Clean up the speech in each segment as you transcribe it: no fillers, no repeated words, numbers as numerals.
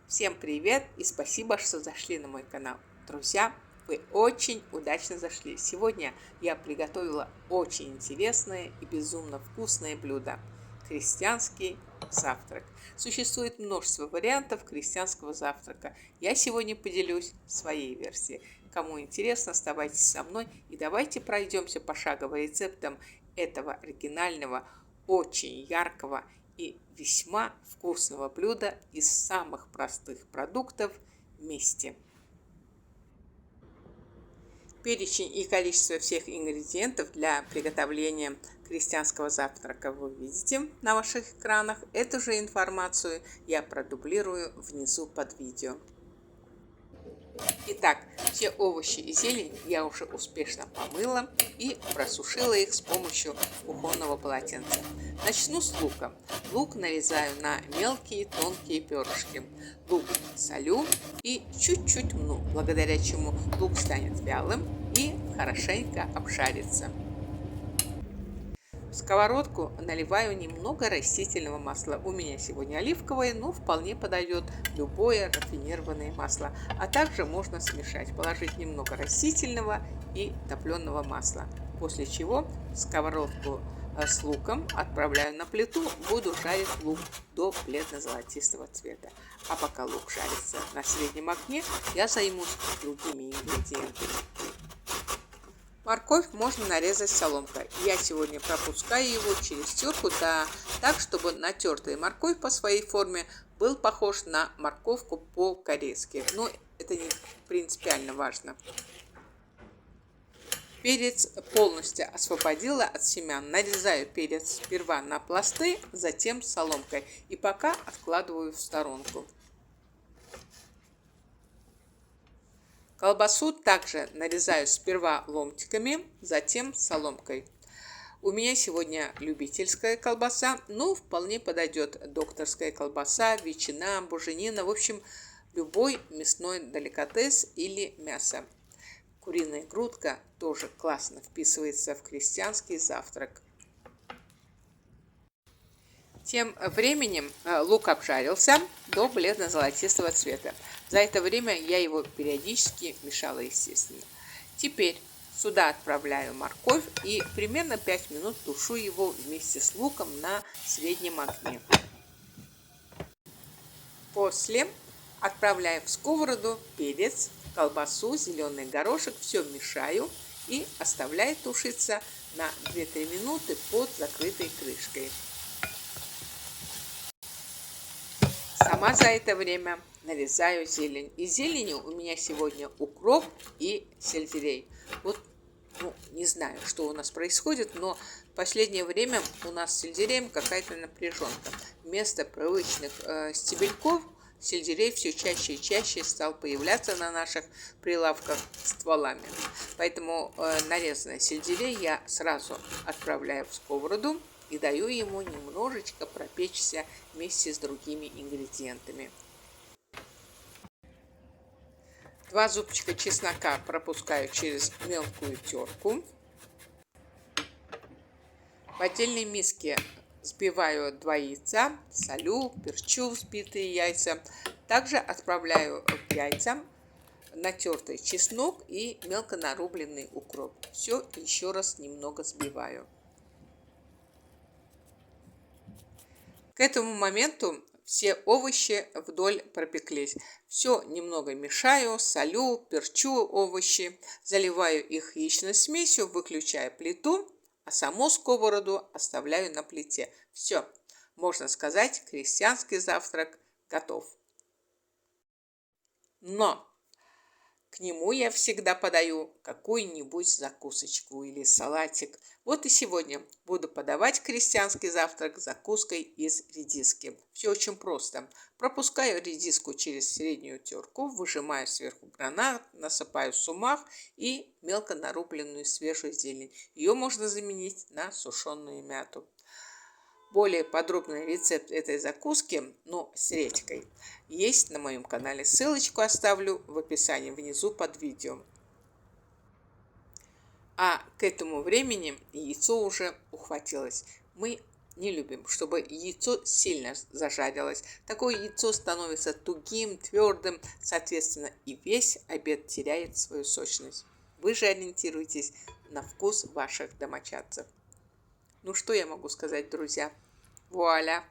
Всем привет и спасибо, что зашли на мой канал. Друзья, вы очень удачно зашли. Сегодня я приготовила очень интересное и безумно вкусное блюдо. Крестьянский завтрак. Существует множество вариантов крестьянского завтрака. Я сегодня поделюсь своей версией. Кому интересно, оставайтесь со мной и давайте пройдемся пошагово рецептам этого оригинального, очень яркого и весьма вкусного блюда из самых простых продуктов вместе. Перечень и количество всех ингредиентов для приготовления крестьянского завтрака вы видите на ваших экранах. Эту же информацию я продублирую внизу под видео. Итак, все овощи и зелень я уже успешно помыла и просушила их с помощью кухонного полотенца. Начну с лука. Лук нарезаю на мелкие тонкие перышки. Лук солю и чуть-чуть мну, благодаря чему лук станет вялым и хорошенько обжарится. В сковородку наливаю немного растительного масла. У меня сегодня оливковое, но вполне подойдет любое рафинированное масло. А также можно смешать, положить немного растительного и топленого масла. После чего сковородку с луком отправляю на плиту, буду жарить лук до бледно-золотистого цвета. А пока лук жарится на среднем огне, я займусь другими ингредиентами. Морковь можно нарезать соломкой. Я сегодня пропускаю его через терку, так, чтобы натертая морковь по своей форме был похож на морковку по-корейски. Но это не принципиально важно. Перец полностью освободила от семян. Нарезаю перец сперва на пласты, затем соломкой. И пока откладываю в сторонку. Колбасу также нарезаю сперва ломтиками, затем соломкой. У меня сегодня любительская колбаса, но вполне подойдет докторская колбаса, ветчина, буженина, в общем, любой мясной деликатес или мясо. Куриная грудка тоже классно вписывается в крестьянский завтрак. Тем временем лук обжарился до бледно-золотистого цвета. За это время я его периодически мешала, естественно. Теперь сюда отправляю морковь и примерно 5 минут тушу его вместе с луком на среднем огне. После отправляю в сковороду перец, колбасу, зеленый горошек, все мешаю и оставляю тушиться на 2-3 минуты под закрытой крышкой. Сама за это время нарезаю зелень. Из зелени у меня сегодня укроп и сельдерей. Вот, не знаю, что у нас происходит, но в последнее время у нас с сельдереем какая-то напряженка. Вместо привычных стебельков сельдерей все чаще и чаще стал появляться на наших прилавках стволами. Поэтому нарезанный сельдерей я сразу отправляю в сковороду и даю ему немножечко пропечься вместе с другими ингредиентами. 2 зубчика чеснока пропускаю через мелкую терку. В отдельной миске взбиваю 2 яйца, солю, перчу взбитые яйца. Также отправляю к яйцам натертый чеснок и мелко нарубленный укроп. Все еще раз немного взбиваю. К этому моменту все овощи вдоль пропеклись. Все немного мешаю, солю, перчу овощи, заливаю их яичной смесью, выключаю плиту, а саму сковороду оставляю на плите. Все, можно сказать, крестьянский завтрак готов. Но к нему я всегда подаю какую-нибудь закусочку или салатик. Вот и сегодня буду подавать крестьянский завтрак с закуской из редиски. Все очень просто. Пропускаю редиску через среднюю терку, выжимаю сверху гранат, насыпаю сумах и мелко нарубленную свежую зелень. Ее можно заменить на сушеную мяту. Более подробный рецепт этой закуски, но с редькой, есть на моем канале. Ссылочку оставлю в описании внизу под видео. А к этому времени яйцо уже ухватилось. Мы не любим, чтобы яйцо сильно зажарилось. Такое яйцо становится тугим, твердым, соответственно, и весь обед теряет свою сочность. Вы же ориентируйтесь на вкус ваших домочадцев. Ну что я могу сказать, друзья? Вуаля!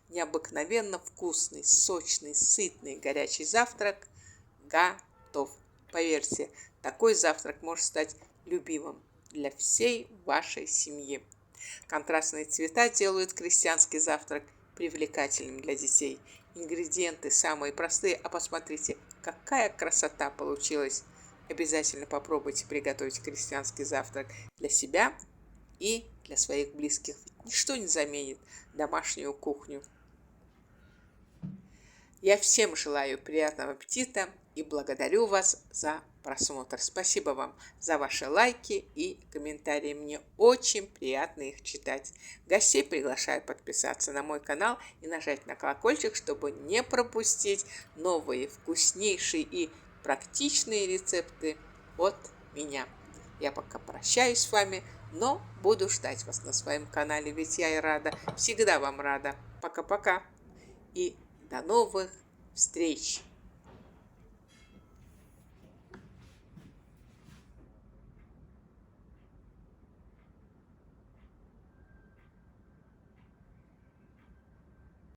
Необыкновенно вкусный, сочный, сытный, горячий завтрак готов. Поверьте, такой завтрак может стать любимым для всей вашей семьи. Контрастные цвета делают крестьянский завтрак привлекательным для детей. Ингредиенты самые простые, а посмотрите, какая красота получилась. Обязательно попробуйте приготовить крестьянский завтрак для себя и для своих близких. Ничто не заменит домашнюю кухню. Я всем желаю приятного аппетита и благодарю вас за просмотр. Спасибо вам за ваши лайки и комментарии. Мне очень приятно их читать. Гостей приглашаю подписаться на мой канал и нажать на колокольчик, чтобы не пропустить новые вкуснейшие и практичные рецепты от меня. Я пока прощаюсь с вами, но буду ждать вас на своем канале, ведь я и рада, всегда вам рада. Пока-пока и до новых встреч!